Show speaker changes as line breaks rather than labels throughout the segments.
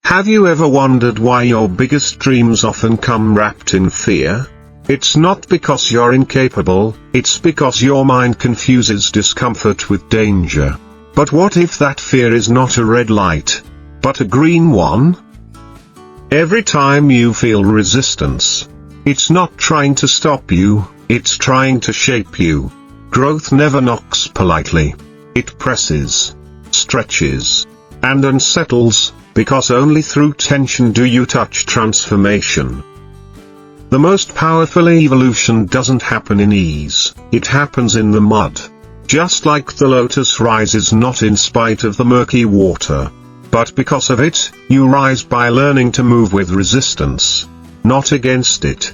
Have you ever wondered why your biggest dreams often come wrapped in fear? It's not because you're incapable, it's because your mind confuses discomfort with danger. But what if that fear is not a red light, but a green one? Every time you feel resistance, it's not trying to stop you, it's trying to shape you. Growth never knocks politely. It presses, stretches, and unsettles, because only through tension do you touch transformation. The most powerful evolution doesn't happen in ease, it happens in the mud. Just like the lotus rises not in spite of the murky water, but because of it, you rise by learning to move with resistance, not against it.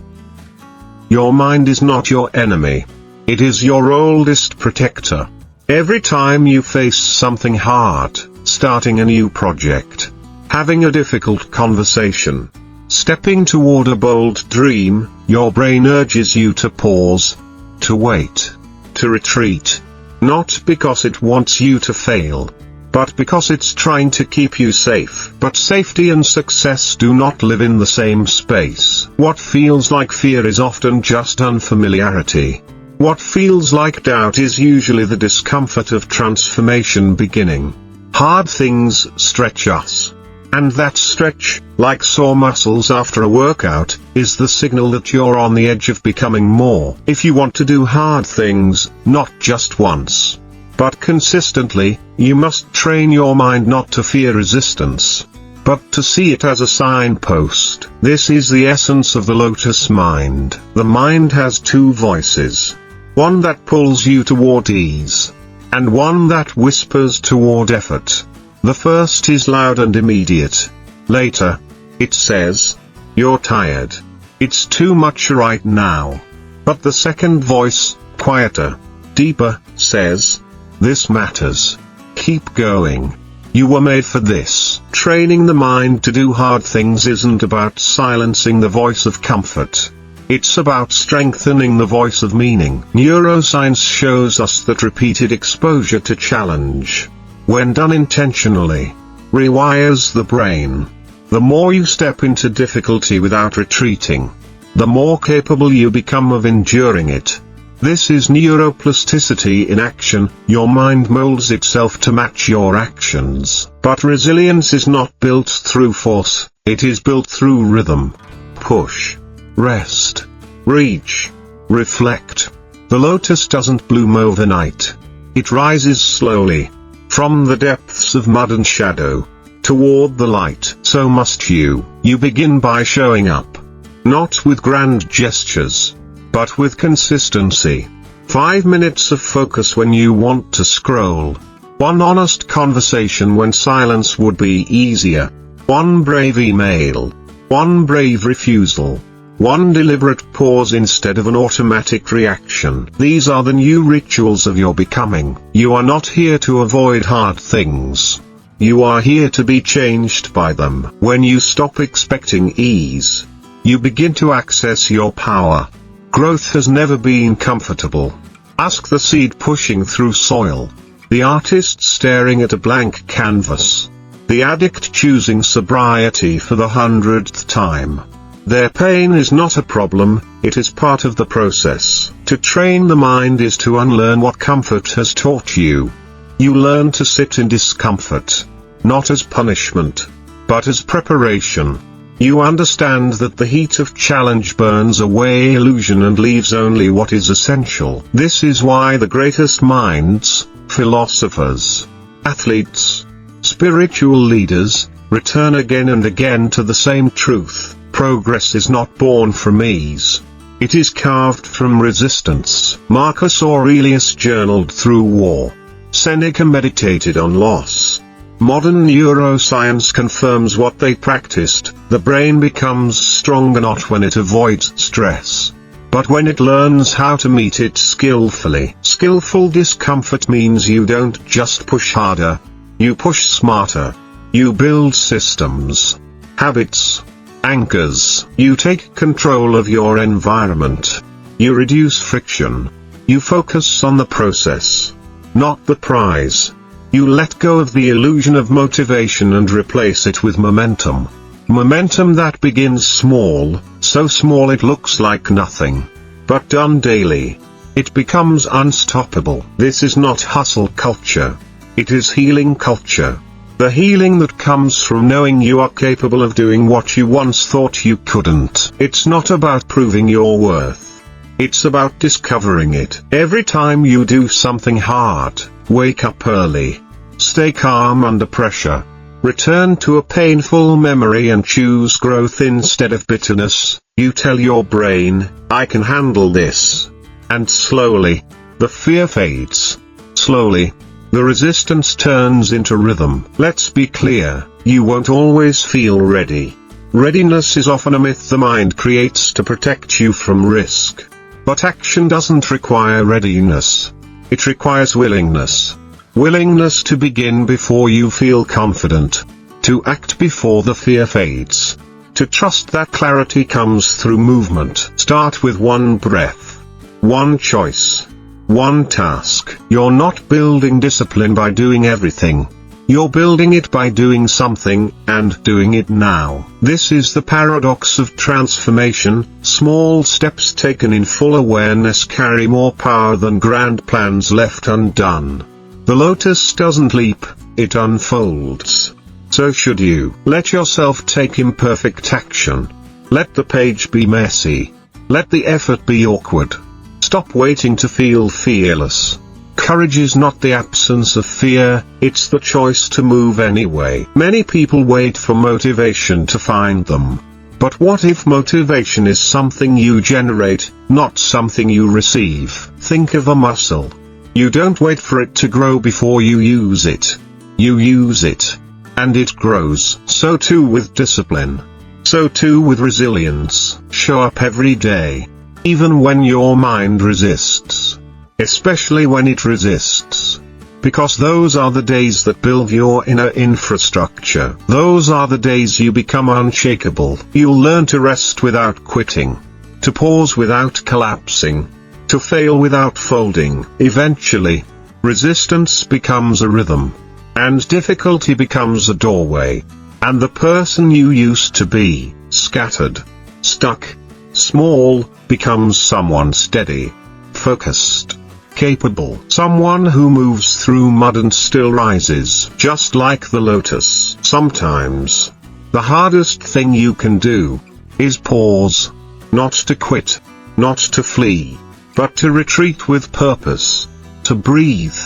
Your mind is not your enemy. It is your oldest protector. Every time you face something hard, starting a new project, having a difficult conversation, stepping toward a bold dream, your brain urges you to pause, to wait, to retreat. Not because it wants you to fail, but because it's trying to keep you safe. But safety and success do not live in the same space. What feels like fear is often just unfamiliarity. What feels like doubt is usually the discomfort of transformation beginning. Hard things stretch us. And that stretch, like sore muscles after a workout, is the signal that you're on the edge of becoming more. If you want to do hard things, not just once, but consistently, you must train your mind not to fear resistance, but to see it as a signpost. This is the essence of the lotus mind. The mind has two voices. One that pulls you toward ease, and one that whispers toward effort. The first is loud and immediate. Later, it says, "You're tired. It's too much right now." But the second voice, quieter, deeper, says, "This matters. Keep going. You were made for this." Training the mind to do hard things isn't about silencing the voice of comfort. It's about strengthening the voice of meaning. Neuroscience shows us that repeated exposure to challenge, when done intentionally, rewires the brain. The more you step into difficulty without retreating, the more capable you become of enduring it. This is neuroplasticity in action. Your mind molds itself to match your actions. But resilience is not built through force, it is built through rhythm. Push, rest, reach, reflect. The lotus doesn't bloom overnight. It rises slowly, from the depths of mud and shadow, toward the light. So must you. You begin by showing up. Not with grand gestures, but with consistency. 5 minutes of focus when you want to scroll. One honest conversation when silence would be easier. One brave email. One brave refusal. One deliberate pause instead of an automatic reaction. These are the new rituals of your becoming. You are not here to avoid hard things. You are here to be changed by them. When you stop expecting ease, you begin to access your power. Growth has never been comfortable. Ask the seed pushing through soil, the artist staring at a blank canvas, the addict choosing sobriety for the 100th time. Their pain is not a problem, it is part of the process. To train the mind is to unlearn what comfort has taught you. You learn to sit in discomfort, not as punishment, but as preparation. You understand that the heat of challenge burns away illusion and leaves only what is essential. This is why the greatest minds, philosophers, athletes, spiritual leaders, return again and again to the same truth. Progress is not born from ease. It is carved from resistance. Marcus Aurelius journaled through war. Seneca meditated on loss. Modern neuroscience confirms what they practiced. The brain becomes stronger not when it avoids stress, but when it learns how to meet it skillfully. Skillful discomfort means you don't just push harder, you push smarter. You build systems, habits, anchors. You take control of your environment. You reduce friction. You focus on the process, not the prize. You let go of the illusion of motivation and replace it with momentum. Momentum that begins small, so small it looks like nothing. But done daily, it becomes unstoppable. This is not hustle culture. It is healing culture. The healing that comes from knowing you are capable of doing what you once thought you couldn't. It's not about proving your worth. It's about discovering it. Every time you do something hard, wake up early. Stay calm under pressure. Return to a painful memory and choose growth instead of bitterness. You tell your brain, I can handle this. And slowly, the fear fades. Slowly, the resistance turns into rhythm. Let's be clear, you won't always feel ready. Readiness is often a myth the mind creates to protect you from risk. But action doesn't require readiness. It requires willingness. Willingness to begin before you feel confident. To act before the fear fades. To trust that clarity comes through movement. Start with one breath. One choice. One task. You're not building discipline by doing everything. You're building it by doing something, and doing it now. This is the paradox of transformation. Small steps taken in full awareness carry more power than grand plans left undone. The lotus doesn't leap, it unfolds. So should you. Let yourself take imperfect action. Let the page be messy. Let the effort be awkward. Stop waiting to feel fearless. Courage is not the absence of fear, it's the choice to move anyway. Many people wait for motivation to find them. But what if motivation is something you generate, not something you receive? Think of a muscle. You don't wait for it to grow before you use it. You use it. And it grows. So too with discipline. So too with resilience. Show up every day. Even when your mind resists. Especially when it resists. Because those are the days that build your inner infrastructure. Those are the days you become unshakable. You'll learn to rest without quitting. To pause without collapsing. To fail without folding. Eventually, resistance becomes a rhythm. And difficulty becomes a doorway. And the person you used to be, scattered, stuck, small, becomes someone steady, focused, capable. Someone who moves through mud and still rises. Just like the lotus. Sometimes, the hardest thing you can do, is pause. Not to quit. Not to flee. But to retreat with purpose. To breathe.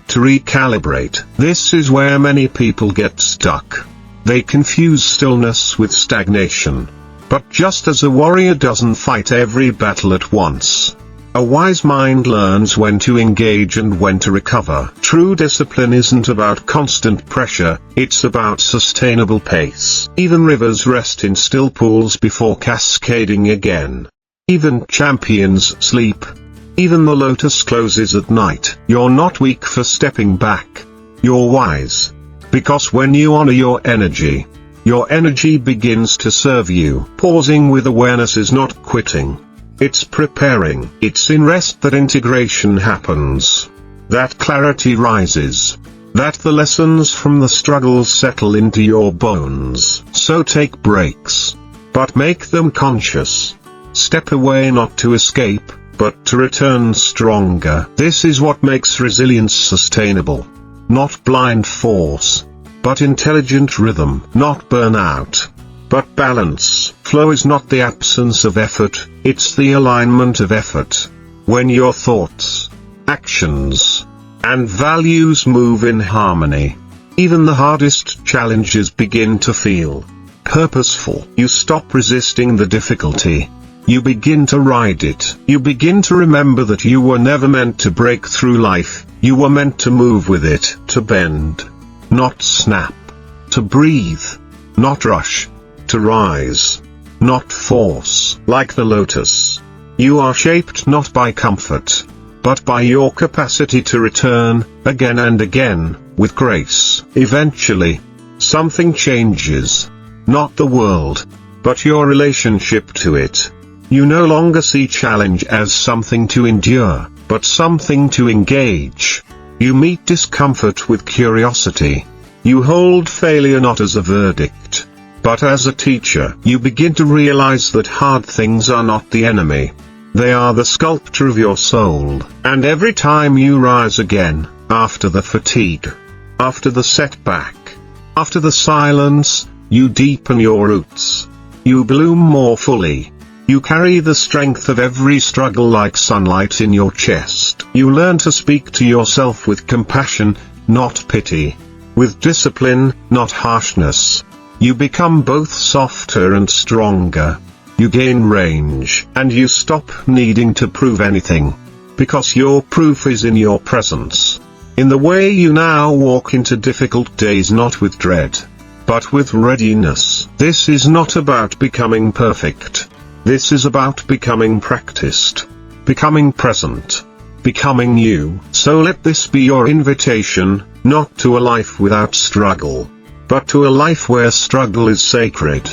To recalibrate. This is where many people get stuck. They confuse stillness with stagnation. But just as a warrior doesn't fight every battle at once, a wise mind learns when to engage and when to recover. True discipline isn't about constant pressure, it's about sustainable pace. Even rivers rest in still pools before cascading again. Even champions sleep. Even the lotus closes at night. You're not weak for stepping back. You're wise. Because when you honor your energy begins to serve you. Pausing with awareness is not quitting. It's preparing. It's in rest that integration happens. That clarity rises. That the lessons from the struggles settle into your bones. So take breaks. But make them conscious. Step away not to escape, but to return stronger. This is what makes resilience sustainable. Not blind force. But intelligent rhythm. Not burnout. But balance. Flow is not the absence of effort, it's the alignment of effort. When your thoughts, actions, and values move in harmony, even the hardest challenges begin to feel purposeful. You stop resisting the difficulty. You begin to ride it. You begin to remember that you were never meant to break through life, you were meant to move with it. To bend. Not snap. To breathe. Not rush. To rise. Not force. Like the lotus. You are shaped not by comfort, but by your capacity to return, again and again, with grace. Eventually, something changes. Not the world, but your relationship to it. You no longer see challenge as something to endure, but something to engage. You meet discomfort with curiosity. You hold failure not as a verdict, but as a teacher. You begin to realize that hard things are not the enemy. They are the sculptor of your soul, and every time you rise again, after the fatigue, after the setback, after the silence, you deepen your roots. You bloom more fully. You carry the strength of every struggle like sunlight in your chest. You learn to speak to yourself with compassion, not pity. With discipline, not harshness. You become both softer and stronger. You gain range, and you stop needing to prove anything. Because your proof is in your presence. In the way you now walk into difficult days not with dread, but with readiness. This is not about becoming perfect. This is about becoming practiced, becoming present, becoming you. So let this be your invitation, not to a life without struggle, but to a life where struggle is sacred,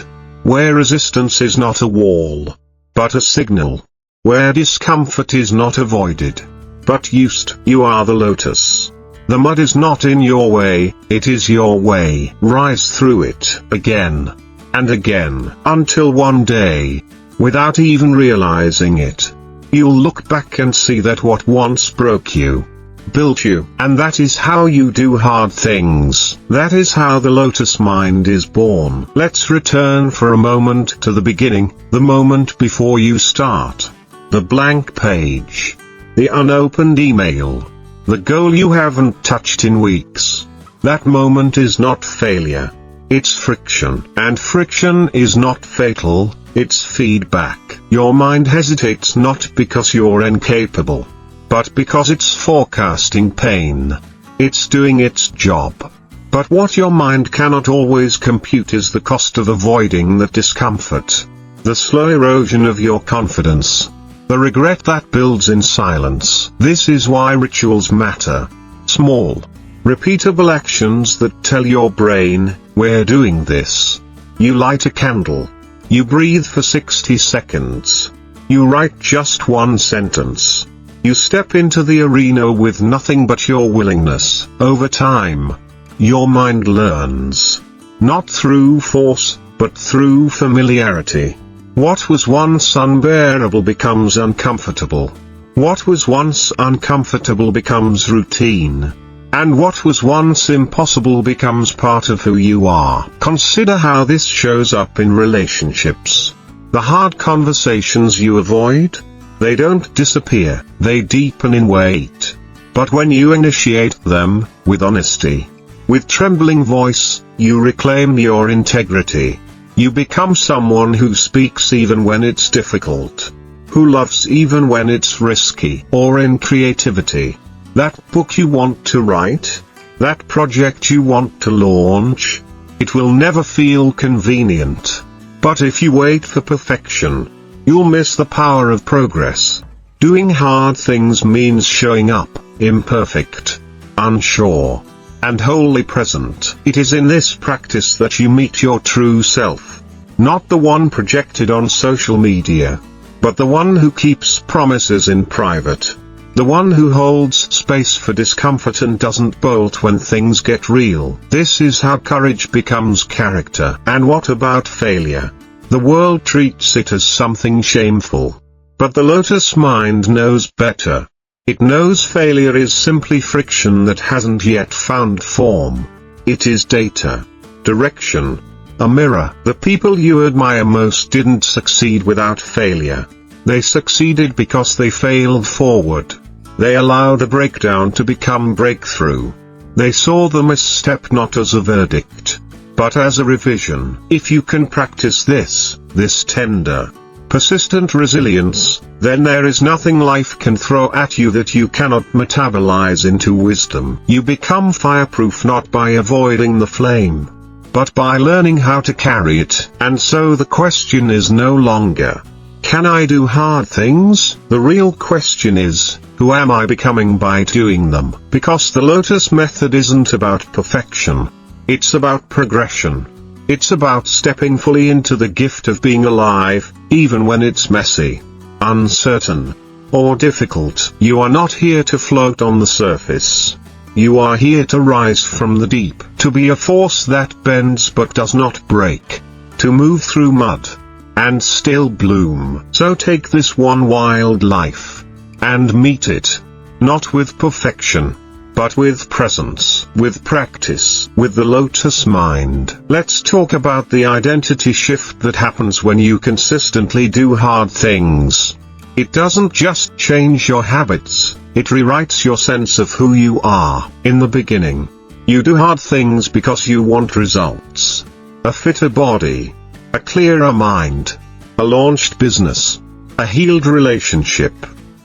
where resistance is not a wall, but a signal, where discomfort is not avoided, but used. You are the lotus. The mud is not in your way, it is your way. Rise through it, again, and again, until one day, without even realizing it, you'll look back and see that what once broke you, built you. And that is how you do hard things. That is how the lotus mind is born. Let's return for a moment to the beginning, the moment before you start. The blank page. The unopened email. The goal you haven't touched in weeks. That moment is not failure. It's friction. And friction is not fatal. It's feedback. Your mind hesitates not because you're incapable, but because it's forecasting pain. It's doing its job. But what your mind cannot always compute is the cost of avoiding that discomfort. The slow erosion of your confidence. The regret that builds in silence. This is why rituals matter. Small, repeatable actions that tell your brain, we're doing this. You light a candle. You breathe for 60 seconds. You write just one sentence. You step into the arena with nothing but your willingness. Over time, your mind learns. Not through force, but through familiarity. What was once unbearable becomes uncomfortable. What was once uncomfortable becomes routine. And what was once impossible becomes part of who you are. Consider how this shows up in relationships. The hard conversations you avoid, they don't disappear, they deepen in weight. But when you initiate them, with honesty, with trembling voice, you reclaim your integrity. You become someone who speaks even when it's difficult, who loves even when it's risky. Or in creativity. That book you want to write, that project you want to launch, it will never feel convenient. But if you wait for perfection, you'll miss the power of progress. Doing hard things means showing up, imperfect, unsure, and wholly present. It is in this practice that you meet your true self. Not the one projected on social media, but the one who keeps promises in private. The one who holds space for discomfort and doesn't bolt when things get real. This is how courage becomes character. And what about failure? The world treats it as something shameful. But the lotus mind knows better. It knows failure is simply friction that hasn't yet found form. It is data, direction, a mirror. The people you admire most didn't succeed without failure. They succeeded because they failed forward. They allowed a breakdown to become breakthrough. They saw the misstep not as a verdict, but as a revision. If you can practice this tender, persistent resilience, then there is nothing life can throw at you that you cannot metabolize into wisdom. You become fireproof not by avoiding the flame, but by learning how to carry it. And so the question is no longer, can I do hard things? The real question is, who am I becoming by doing them? Because the Lotus method isn't about perfection. It's about progression. It's about stepping fully into the gift of being alive, even when it's messy, uncertain, or difficult. You are not here to float on the surface. You are here to rise from the deep, to be a force that bends but does not break, to move through mud and still bloom. So take this one wild life and meet it, not with perfection, but with presence, with practice, with the lotus mind. Let's talk about the identity shift that happens when you consistently do hard things. It doesn't just change your habits, it rewrites your sense of who you are. In the beginning, you do hard things because you want results. A fitter body, a clearer mind, a launched business, a healed relationship.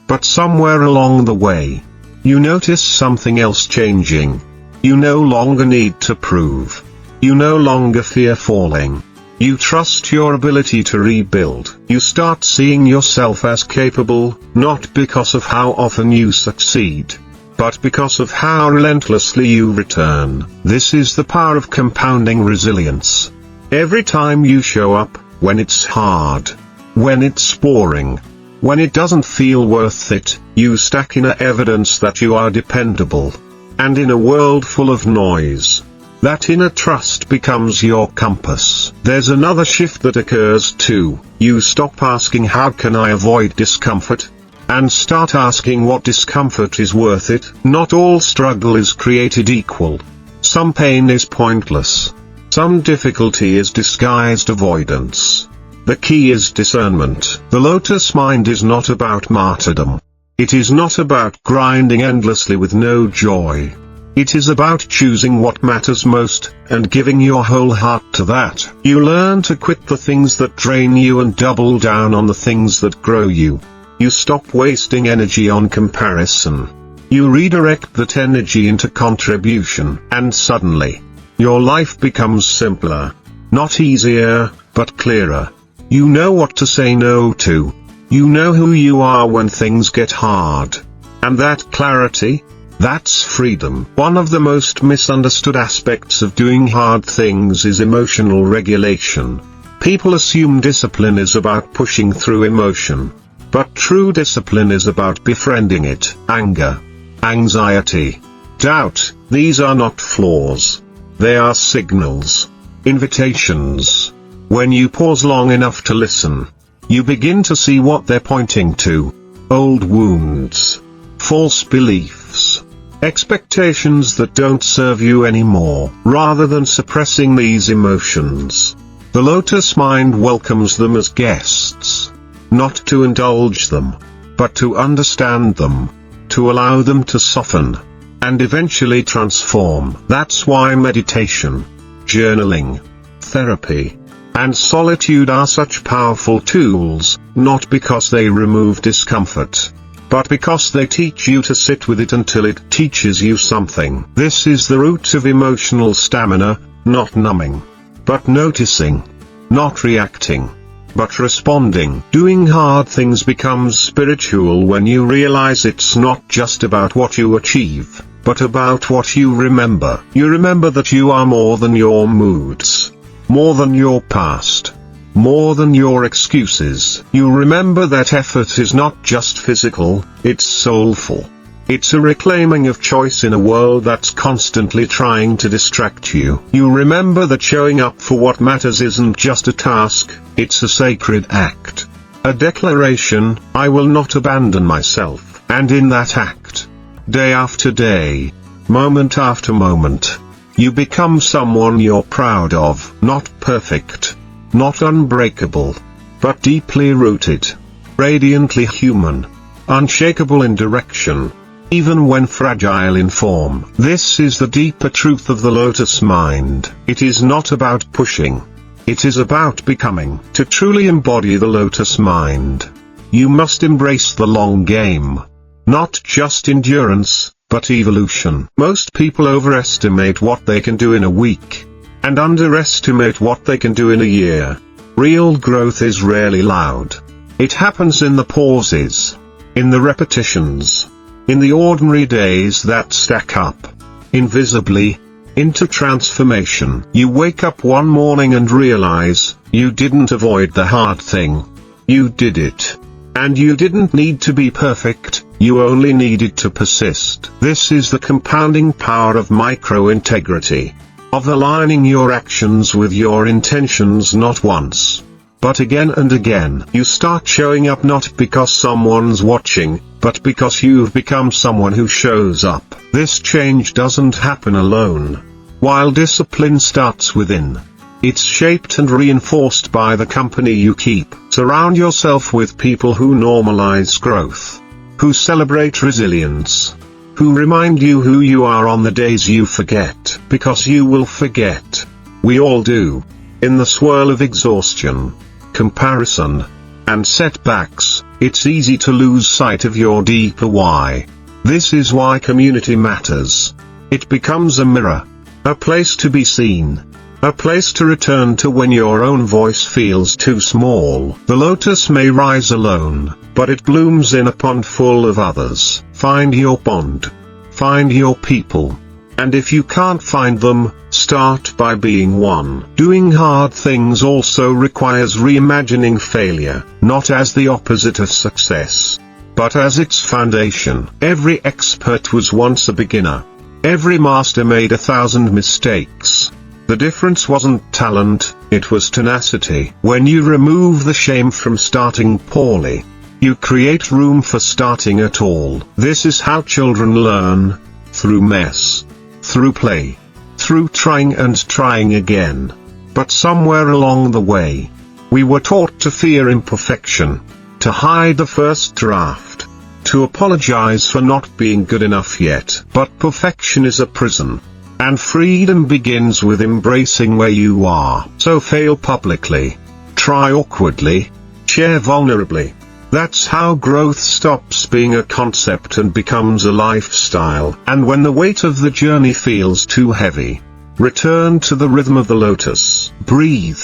But somewhere along the way, you notice something else changing. You no longer need to prove. You no longer fear falling. You trust your ability to rebuild. You start seeing yourself as capable, not because of how often you succeed, but because of how relentlessly you return. This is the power of compounding resilience. Every time you show up, when it's hard, when it's boring, when it doesn't feel worth it, you stack inner evidence that you are dependable. And in a world full of noise, that inner trust becomes your compass. There's another shift that occurs too. You stop asking how can I avoid discomfort, and start asking what discomfort is worth it. Not all struggle is created equal. Some pain is pointless. Some difficulty is disguised avoidance. The key is discernment. The lotus mind is not about martyrdom. It is not about grinding endlessly with no joy. It is about choosing what matters most, and giving your whole heart to that. You learn to quit the things that drain you and double down on the things that grow you. You stop wasting energy on comparison. You redirect that energy into contribution, and suddenly, your life becomes simpler. Not easier, but clearer. You know what to say no to. You know who you are when things get hard. And that clarity, that's freedom. One of the most misunderstood aspects of doing hard things is emotional regulation. People assume discipline is about pushing through emotion. But true discipline is about befriending it. Anger, anxiety, doubt, these are not flaws. They are signals, invitations. When you pause long enough to listen, you begin to see what they're pointing to. Old wounds, false beliefs, expectations that don't serve you anymore. Rather than suppressing these emotions, the lotus mind welcomes them as guests. Not to indulge them, but to understand them, to allow them to soften, and eventually transform. That's why meditation, journaling, therapy, and solitude are such powerful tools, not because they remove discomfort, but because they teach you to sit with it until it teaches you something. This is the root of emotional stamina, not numbing, but noticing, not reacting, but responding. Doing hard things becomes spiritual when you realize it's not just about what you achieve, but about what you remember. You remember that you are more than your moods, more than your past, more than your excuses. You remember that effort is not just physical, it's soulful. It's a reclaiming of choice in a world that's constantly trying to distract you. You remember that showing up for what matters isn't just a task, it's a sacred act. A declaration, I will not abandon myself. And in that act, day after day, moment after moment, you become someone you're proud of. Not perfect, not unbreakable, but deeply rooted, radiantly human, unshakable in direction, even when fragile in form. This is the deeper truth of the lotus mind. It is not about pushing. It is about becoming. To truly embody the lotus mind, you must embrace the long game. Not just endurance, but evolution. Most people overestimate what they can do in a week, and underestimate what they can do in a year. Real growth is rarely loud. It happens in the pauses, in the repetitions, in the ordinary days that stack up, invisibly, into transformation. You wake up one morning and realize, you didn't avoid the hard thing. You did it. And you didn't need to be perfect, You only needed to persist. This is the compounding power of micro-integrity. Of aligning your actions with your intentions not once, but again and again. You start showing up not because someone's watching, but because you've become someone who shows up. This change doesn't happen alone. While discipline starts within, it's shaped and reinforced by the company you keep. Surround yourself with people who normalize growth, who celebrate resilience, who remind you who you are on the days you forget. Because you will forget. We all do. In the swirl of exhaustion, comparison, and setbacks, it's easy to lose sight of your deeper why. This is why community matters. It becomes a mirror, a place to be seen, a place to return to when your own voice feels too small. The lotus may rise alone, but it blooms in a pond full of others. Find your pond. Find your people. And if you can't find them, start by being one. Doing hard things also requires reimagining failure, not as the opposite of success, but as its foundation. Every expert was once a beginner. Every master made 1,000 mistakes. The difference wasn't talent, it was tenacity. When you remove the shame from starting poorly, you create room for starting at all. This is how children learn, through mess, through play, through trying and trying again. But somewhere along the way, we were taught to fear imperfection, to hide the first draft, to apologize for not being good enough yet. But perfection is a prison, and freedom begins with embracing where you are. So fail publicly, try awkwardly, share vulnerably. That's how growth stops being a concept and becomes a lifestyle. And when the weight of the journey feels too heavy, return to the rhythm of the lotus. Breathe,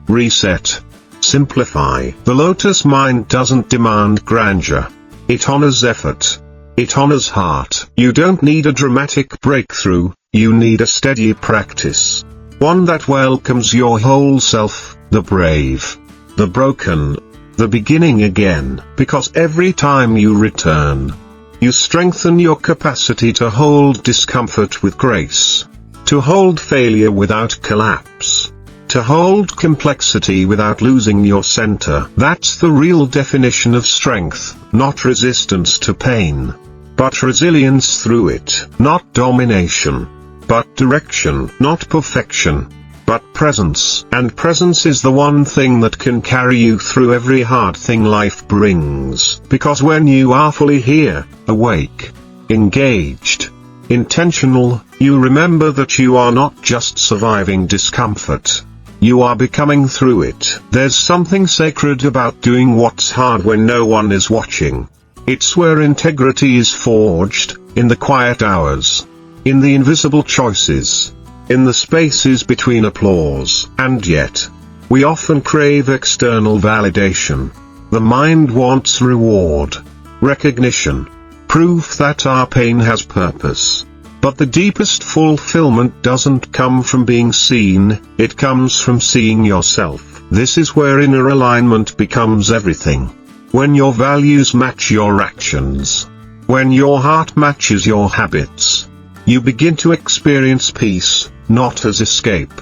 reset, simplify. The lotus mind doesn't demand grandeur. It honors effort. It honors heart. You don't need a dramatic breakthrough, you need a steady practice. One that welcomes your whole self, the brave, the broken, the beginning again. Because every time you return, you strengthen your capacity to hold discomfort with grace, to hold failure without collapse, to hold complexity without losing your center. That's the real definition of strength, not resistance to pain, but resilience through it. Not domination, but direction. Not perfection, but presence. And presence is the one thing that can carry you through every hard thing life brings. Because when you are fully here, awake, engaged, intentional, you remember that you are not just surviving discomfort. You are becoming through it. There's something sacred about doing what's hard when no one is watching. It's where integrity is forged, in the quiet hours, in the invisible choices, in the spaces between applause. And yet, we often crave external validation. The mind wants reward, recognition, proof that our pain has purpose. But the deepest fulfillment doesn't come from being seen, it comes from seeing yourself. This is where inner alignment becomes everything. When your values match your actions, when your heart matches your habits, you begin to experience peace, not as escape,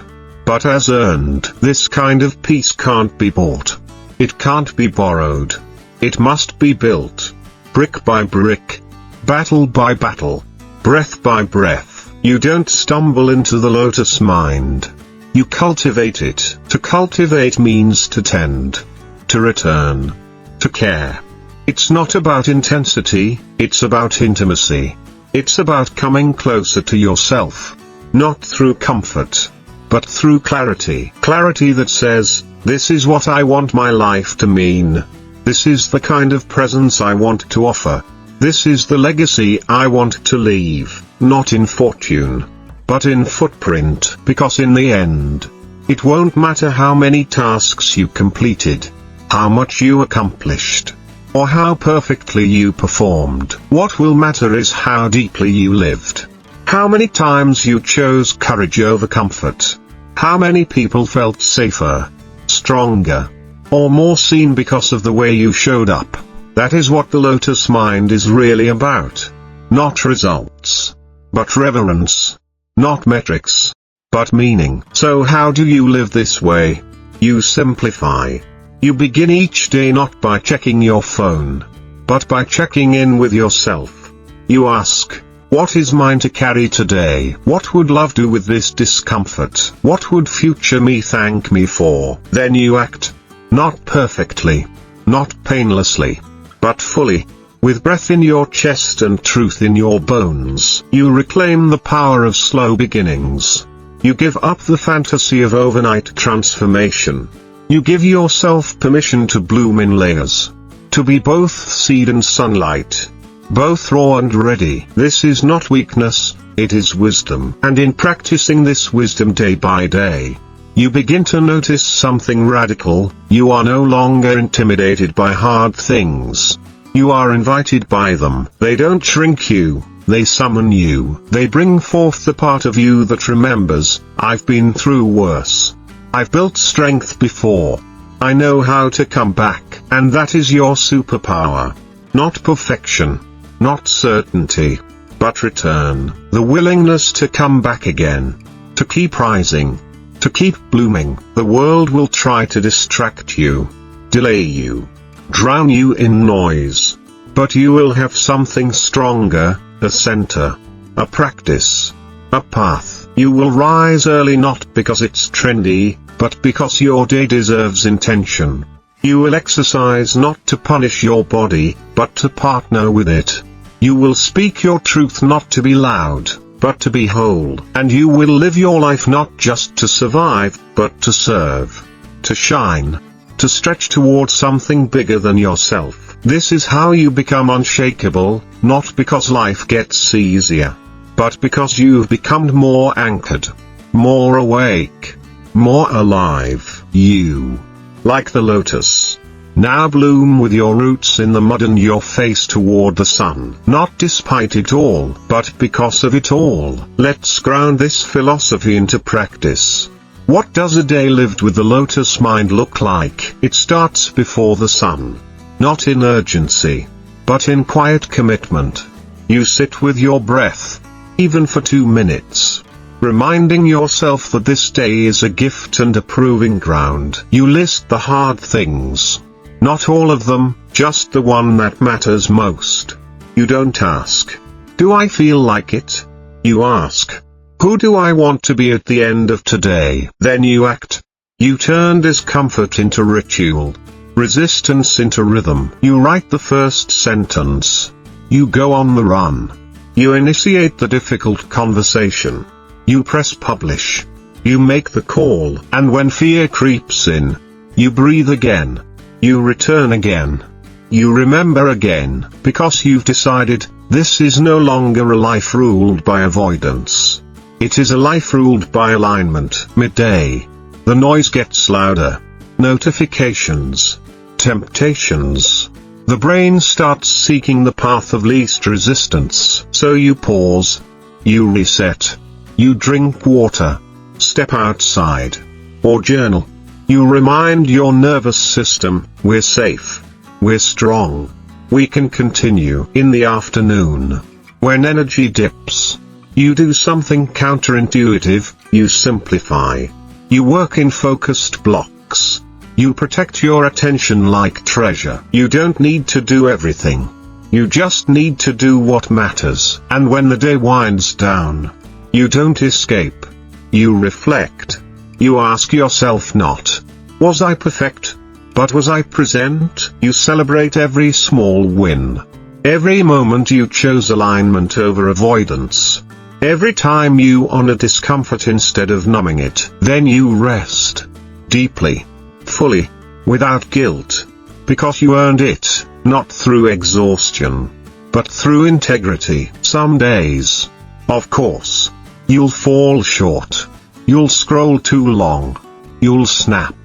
but as earned. This kind of peace can't be bought. It can't be borrowed. It must be built, brick by brick, battle by battle, breath by breath. You don't stumble into the lotus mind. You cultivate it. To cultivate means to tend, to return, to care. It's not about intensity, it's about intimacy. It's about coming closer to yourself, not through comfort, but through clarity. Clarity that says, this is what I want my life to mean. This is the kind of presence I want to offer. This is the legacy I want to leave, not in fortune, but in footprint. Because in the end, it won't matter how many tasks you completed, how much you accomplished, or how perfectly you performed. What will matter is how deeply you lived. How many times you chose courage over comfort. How many people felt safer, stronger, or more seen because of the way you showed up. That is what the lotus mind is really about. Not results, but reverence. Not metrics, but meaning. So how do you live this way? You simplify. You begin each day not by checking your phone, but by checking in with yourself. You ask, what is mine to carry today? What would love do with this discomfort? What would future me thank me for? Then you act. Not perfectly, not painlessly, but fully. With breath in your chest and truth in your bones, you reclaim the power of slow beginnings. You give up the fantasy of overnight transformation. You give yourself permission to bloom in layers. To be both seed and sunlight. Both raw and ready. This is not weakness, it is wisdom. And in practicing this wisdom day by day, you begin to notice something radical. You are no longer intimidated by hard things. You are invited by them. They don't shrink you, they summon you. They bring forth the part of you that remembers, I've been through worse. I've built strength before. I know how to come back. And that is your superpower. Not perfection. Not certainty. But return. The willingness to come back again. To keep rising. To keep blooming. The world will try to distract you. Delay you. Drown you in noise. But you will have something stronger, a center. A practice. A path. You will rise early not because it's trendy, but because your day deserves intention. You will exercise not to punish your body, but to partner with it. You will speak your truth not to be loud, but to be whole. And you will live your life not just to survive, but to serve. To shine. To stretch toward something bigger than yourself. This is how you become unshakable, not because life gets easier, but because you've become more anchored, more awake, more alive. You, like the lotus, now bloom with your roots in the mud and your face toward the sun. Not despite it all, but because of it all. Let's ground this philosophy into practice. What does a day lived with the lotus mind look like? It starts before the sun. Not in urgency, but in quiet commitment. You sit with your breath, even for 2 minutes, reminding yourself that this day is a gift and a proving ground. You list the hard things. Not all of them, just the one that matters most. You don't ask, do I feel like it? You ask, who do I want to be at the end of today? Then you act. You turn discomfort into ritual, resistance into rhythm. You write the first sentence. You go on the run. You initiate the difficult conversation. You press publish. You make the call. And when fear creeps in, you breathe again. You return again. You remember again, because you've decided, this is no longer a life ruled by avoidance. It is a life ruled by alignment. Midday. The noise gets louder. Notifications. Temptations. The brain starts seeking the path of least resistance. So you pause. You reset. You drink water. Step outside. Or journal. You remind your nervous system, we're safe. We're strong. We can continue. In the afternoon, when energy dips, you do something counterintuitive. You simplify. You work in focused blocks. You protect your attention like treasure. You don't need to do everything. You just need to do what matters. And when the day winds down, you don't escape. You reflect. You ask yourself not, was I perfect? But was I present? You celebrate every small win. Every moment you chose alignment over avoidance. Every time you honor discomfort instead of numbing it. Then you rest. Deeply. Fully. Without guilt. Because you earned it, not through exhaustion, but through integrity. Some days, of course, you'll fall short. You'll scroll too long. You'll snap.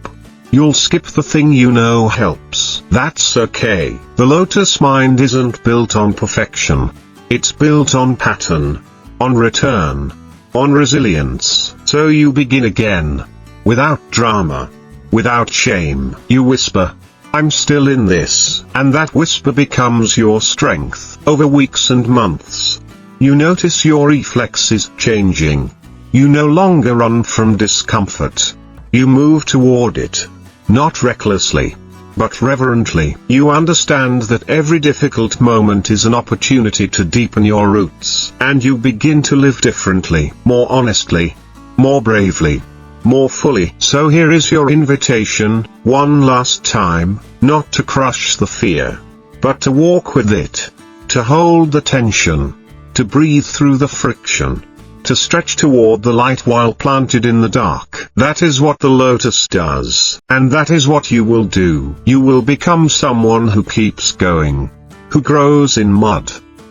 You'll skip the thing you know helps. That's okay. The lotus mind isn't built on perfection. It's built on pattern, on return, on resilience. So you begin again. Without drama. Without shame. You whisper, I'm still in this, and that whisper becomes your strength over weeks and months. You notice your reflexes changing. You no longer run from discomfort. You move toward it. Not recklessly, but reverently. You understand that every difficult moment is an opportunity to deepen your roots, and you begin to live differently, more honestly, more bravely, more fully. So here is your invitation, one last time, not to crush the fear, but to walk with it, to hold the tension, to breathe through the friction, to stretch toward the light while planted in the dark. That is what the lotus does, and that is what you will do. You will become someone who keeps going, who grows in mud,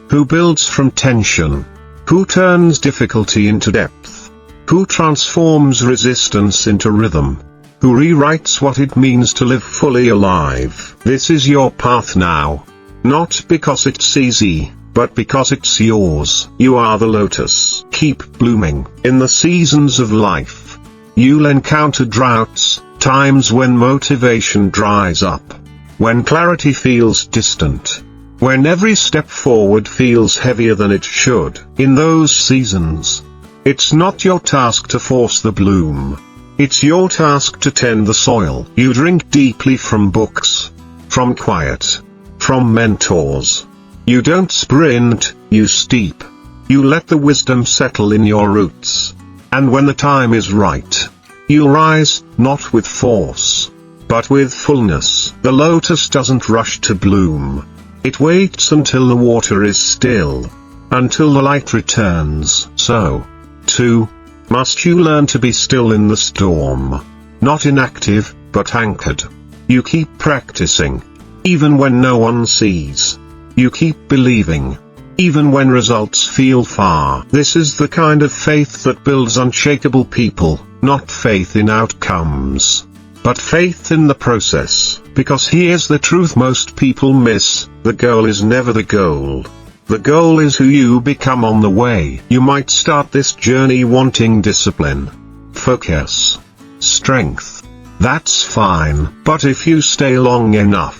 who builds from tension, who turns difficulty into depth, who transforms resistance into rhythm, who rewrites what it means to live fully alive. This is your path now. Not because it's easy, but because it's yours. You are the lotus. Keep blooming. In the seasons of life, you'll encounter droughts, times when motivation dries up, when clarity feels distant, when every step forward feels heavier than it should. In those seasons, it's not your task to force the bloom. It's your task to tend the soil. You drink deeply from books, from quiet, from mentors. You don't sprint, you steep. You let the wisdom settle in your roots. And when the time is right, you'll rise, not with force, but with fullness. The lotus doesn't rush to bloom. It waits until the water is still, until the light returns. So, too, must you learn to be still in the storm. Not inactive, but anchored. You keep practicing, even when no one sees. You keep believing, even when results feel far. This is the kind of faith that builds unshakable people, not faith in outcomes, but faith in the process. Because here's the truth most people miss: the goal is never the goal. The goal is who you become on the way. You might start this journey wanting discipline, focus, strength. That's fine. But if you stay long enough,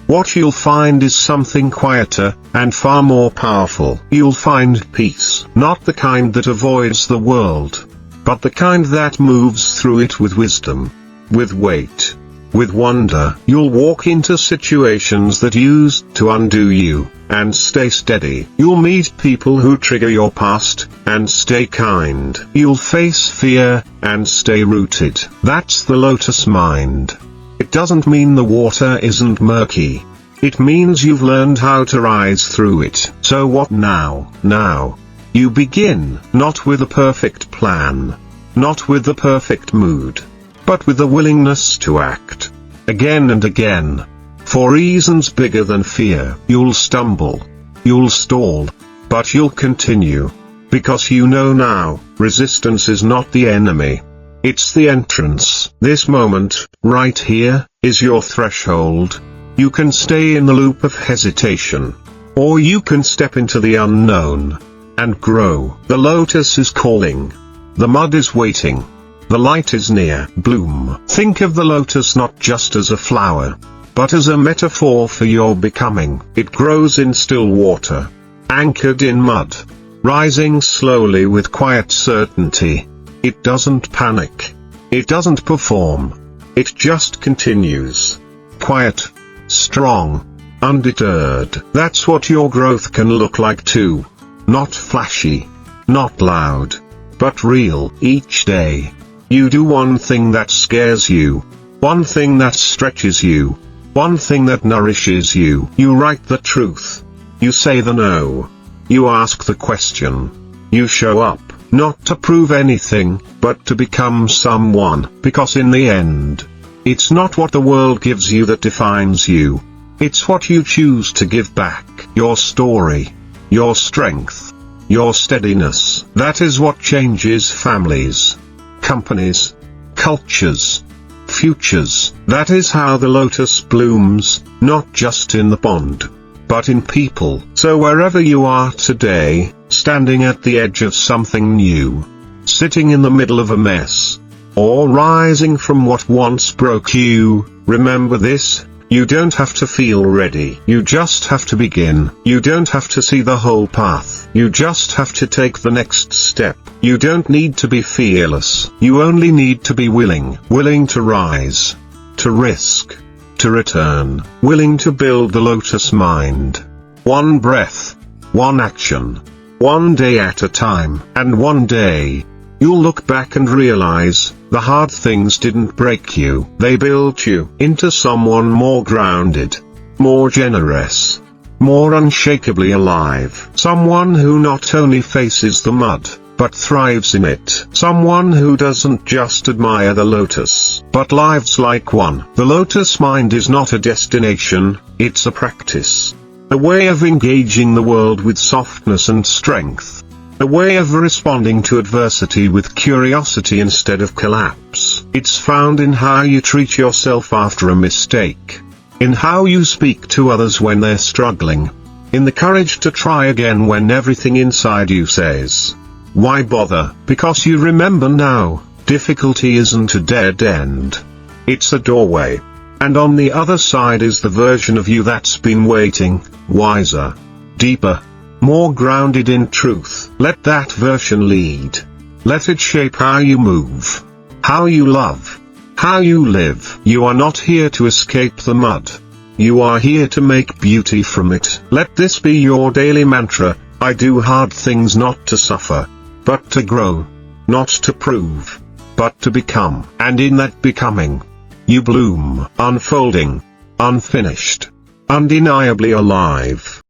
what you'll find is something quieter, and far more powerful. You'll find peace. Not the kind that avoids the world, but the kind that moves through it with wisdom, with weight, with wonder. You'll walk into situations that used to undo you, and stay steady. You'll meet people who trigger your past, and stay kind. You'll face fear, and stay rooted. That's the lotus mind. It doesn't mean the water isn't murky. It means you've learned how to rise through it. So what now? Now, you begin, not with a perfect plan, not with the perfect mood, but with the willingness to act, again and again, for reasons bigger than fear. You'll stumble, you'll stall, but you'll continue, because you know now, resistance is not the enemy. It's the entrance. This moment, right here, is your threshold. You can stay in the loop of hesitation, or you can step into the unknown, and grow. The lotus is calling. The mud is waiting. The light is near. Bloom. Think of the lotus not just as a flower, but as a metaphor for your becoming. It grows in still water, anchored in mud, rising slowly with quiet certainty. It doesn't panic. It doesn't perform. It just continues. Quiet, strong, undeterred. That's what your growth can look like too. Not flashy, not loud, but real. Each day, you do one thing that scares you, one thing that stretches you, one thing that nourishes you. You write the truth. You say the no. You ask the question. You show up. Not to prove anything, but to become someone. Because in the end, it's not what the world gives you that defines you. It's what you choose to give back. Your story, your strength, your steadiness. That is what changes families, companies, cultures, futures. That is how the lotus blooms, not just in the pond, but in people. So wherever you are today, standing at the edge of something new, sitting in the middle of a mess, or rising from what once broke you, remember this: You don't have to feel ready. You just have to begin. You don't have to see the whole path. You just have to take the next step. You don't need to be fearless. You only need to be willing. Willing to rise. To risk. To return. Willing to build the lotus mind. One breath. One action. One day at a time. And one day, you'll look back and realize, the hard things didn't break you. They built you into someone more grounded, more generous, more unshakably alive. Someone who not only faces the mud, but thrives in it. Someone who doesn't just admire the lotus, but lives like one. The lotus mind is not a destination, it's a practice. A way of engaging the world with softness and strength. A way of responding to adversity with curiosity instead of collapse. It's found in how you treat yourself after a mistake. In how you speak to others when they're struggling. In the courage to try again when everything inside you says, why bother? Because you remember now, difficulty isn't a dead end. It's a doorway. And on the other side is the version of you that's been waiting, wiser, deeper, more grounded in truth. Let that version lead. Let it shape how you move, how you love, how you live. You are not here to escape the mud. You are here to make beauty from it. Let this be your daily mantra. I do hard things not to suffer, but to grow. Not to prove, but to become. And in that becoming, you bloom, unfolding, unfinished, undeniably alive.